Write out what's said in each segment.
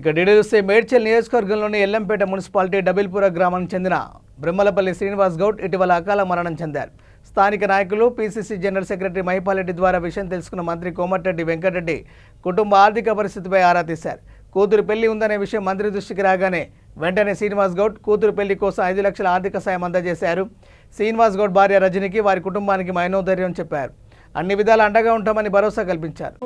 ఇక డీడీసీ మేడ్చల్ నియోజకవర్గంలోని ఎల్లంపేట మున్సిపాలిటీ డబిల్పుర గ్రామానికి చెందిన బ్రహ్మలపల్లి శ్రీనివాస్ గౌడ్ ఇటీవల అకాల మరణం చెందారు. స్థానిక నాయకులు పీసీసీ జనరల్ సెక్రటరీ మహిపాలరెడ్డి ద్వారా విషయం తెలుసుకున్న మంత్రి కోమటిరెడ్డి వెంకటరెడ్డి కుటుంబ ఆర్థిక పరిస్థితిపై ఆరా తీశారు. కూతురు పెళ్లి ఉందనే విషయం మంత్రి దృష్టికి రాగానే వెంటనే శ్రీనివాస్ గౌడ్ కూతురు పెళ్లి కోసం 5 లక్షల ఆర్థిక సాయం అందజేశారు. శ్రీనివాస్ గౌడ్ భార్య రజనికి వారి కుటుంబానికి మనోధైర్యం చెప్పారు. అన్ని విధాల అండగా ఉంటామని భరోసా కల్పించారు.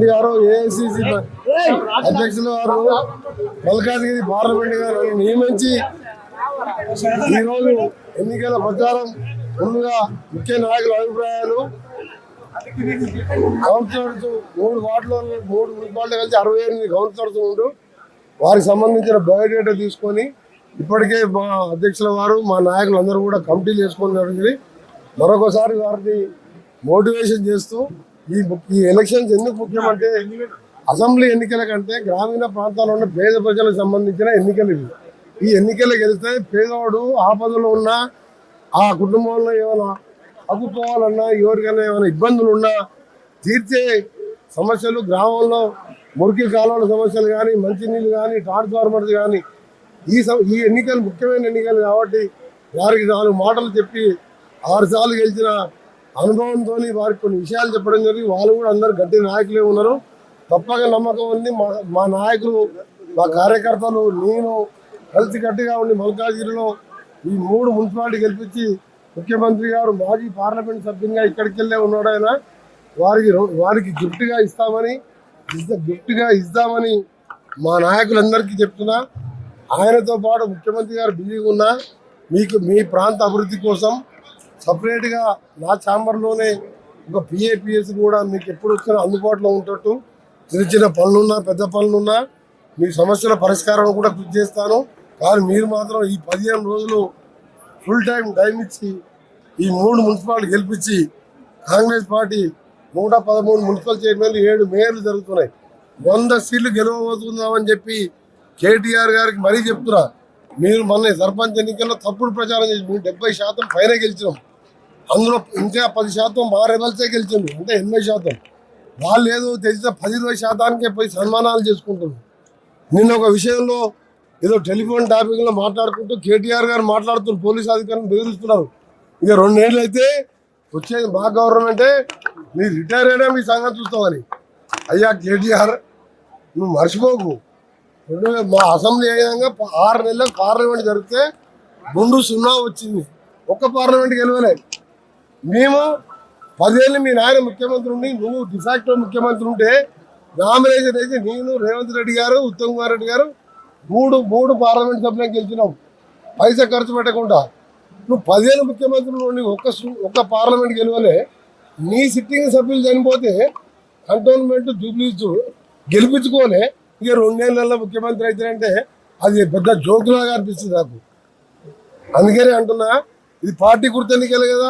గారు ఏఐసిసి అధ్యక్షులు గారు మల్కాజ్గిరి పార్లమెంట్ గారు నియమించి ఈరోజు ఎన్నికల ప్రచారం ముందుగా ముఖ్య నాయకుల అభిప్రాయాలు కౌన్సిలర్స్ 3 వార్డులో 3 మున్సిపాలిటీ కలిసి 68 కౌన్సిలర్స్ ఉంటూ వారికి సంబంధించిన బయోడేటా తీసుకొని ఇప్పటికే మా అధ్యక్షుల వారు మా నాయకులు అందరూ కూడా కమిటీలు వేసుకొని జరిగింది. మరొకసారి వారిని మోటివేషన్ చేస్తూ ఈ ఎలక్షన్స్ ఎందుకు ముఖ్యమంటే అసెంబ్లీ ఎన్నికల కంటే గ్రామీణ ప్రాంతాల్లో ఉన్న పేద ప్రజలకు సంబంధించిన ఎన్నికలు ఇవి. ఈ ఎన్నికలు గెలిస్తే పేదవాడు ఆపదలో ఉన్నా ఆ కుటుంబంలో ఏమైనా అప్పుకోవాలన్నా ఎవరికైనా ఏమైనా ఇబ్బందులు ఉన్నా తీర్చే సమస్యలు గ్రామంలో మురికి కాలువల సమస్యలు కానీ మంచినీళ్ళు కానీ ట్రాన్స్ఫార్మర్స్ కానీ ఈ ఎన్నికలు ముఖ్యమైన ఎన్నికలు కాబట్టి వారికి 4 మాటలు చెప్పి 6 సార్లు గెలిచిన అనుభవంతో వారికి కొన్ని విషయాలు చెప్పడం జరిగింది. వాళ్ళు కూడా అందరు గట్టి నాయకులే ఉన్నారు. తప్పక నమ్మకం ఉంది. మా నాయకులు మా కార్యకర్తలు నేను కలిసి గట్టిగా ఉండి మల్కాజ్గిరిలో ఈ 3 మున్సిపాలిటీ గెలిపించి ముఖ్యమంత్రి గారు మాజీ పార్లమెంట్ సభ్యునిగా ఇక్కడికి వెళ్ళే ఉన్నాడు. ఆయన వారికి గిఫ్ట్గా ఇస్తామని మా నాయకులందరికీ చెప్తున్నా. ఆయనతో పాటు ముఖ్యమంత్రి గారు బిజీగా ఉన్నా మీ ప్రాంత అభివృద్ధి కోసం సపరేట్గా నా ఛాంబర్లోనే ఒక పిఏపిఎస్ కూడా మీకు ఎప్పుడు వచ్చినా అందుబాటులో ఉంటట్టు చిన్న పనులున్నా పెద్ద పనులున్నా మీ సమస్యల పరిష్కారం కూడా కృషి చేస్తాను. కానీ మీరు మాత్రం ఈ 15 రోజులు ఫుల్ టైం ఇచ్చి ఈ 3 మున్సిపాలిటీ గెలిపించి కాంగ్రెస్ పార్టీ 113 మున్సిపల్ చైర్మన్లు 7 మేయర్లు జరుగుతున్నాయి. 100 సీట్లు గెలవబోతున్నామని చెప్పి కేటీఆర్ గారికి మరీ చెప్తున్నా. మీరు మొన్న సర్పంచ్ ఎన్నికల్లో తప్పుడు ప్రచారం చేసి 70% పైన గెలిచినాం. అందులో ఇంకా 10% మా రెబల్సే గెలిచింది, అంటే 80%. వాళ్ళు ఏదో తెలిసిన 10-20%కే పోయి సన్మానాలు చేసుకుంటున్నారు. నిన్న ఒక విషయంలో ఏదో టెలిఫోన్ టాపిక్లో మాట్లాడుకుంటూ కేటీఆర్ గారు మాట్లాడుతున్నారు, పోలీసు అధికారులను బెదిరిస్తున్నారు. ఇక 2 ఏళ్ళు అయితే వచ్చేది మా గవర్నమెంటే, మీరు రిటైర్ అయినా మీ సంగతి చూస్తామని. అయ్యా కేటీఆర్, నువ్వు మర్చిపోకు. మా అసెంబ్లీ అయ్యాక 6 నెలలకు పార్లమెంట్ జరిగితే 2-0 వచ్చింది. ఒక్క పార్లమెంట్కి గెలవలే. మేము 10 ఏళ్ళు మీ నాయన ముఖ్యమంత్రి ఉండి నువ్వు డిఫాక్టో ముఖ్యమంత్రి ఉంటే నామినేషన్ వేసి నేను రేవంత్ రెడ్డి గారు ఉత్తమ్ కుమార్ రెడ్డి గారు 3 పార్లమెంట్ సభ్యులకు గెలిచినాం, పైసా ఖర్చు పెట్టకుండా. నువ్వు 10 ఏళ్ళు ముఖ్యమంత్రులు ఉండి ఒక్క పార్లమెంట్ గెలవలే. నీ సిట్టింగ్ సభ్యులు చనిపోతే కంటోన్మెంట్ జూబ్లీస్ గెలిపించుకోలే. ఇక 2 ఏళ్ళల్లో ముఖ్యమంత్రి అవుతారంటే అది పెద్ద జోకులాగా అనిపిస్తుంది నాకు. అందుకనే అంటున్నా, ఇది పార్టీ గుర్తు ఎన్నికలు కదా.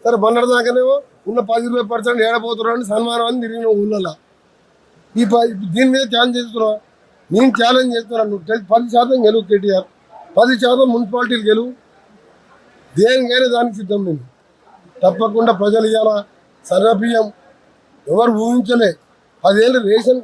సరే మొన్నటిదాకానేమో ఉన్న 10-20% ఏడపోతున్నారని సన్మానం అని తిరిగిన ఊళ్ళలో దీని మీద ఛాలెంజ్ చేస్తున్నా. నేను ఛాలెంజ్ చేస్తున్నాను, నువ్వు 10% గెలువు కేటీఆర్, 10% మున్సిపాలిటీలు గెలువు. దేనికైనా దానికి సిద్ధం. నేను తప్పకుండా ప్రజలు ఇవాళ సన్నబియ్యం ఎవరు ఊహించలే. 10 ఏళ్ళు రేషన్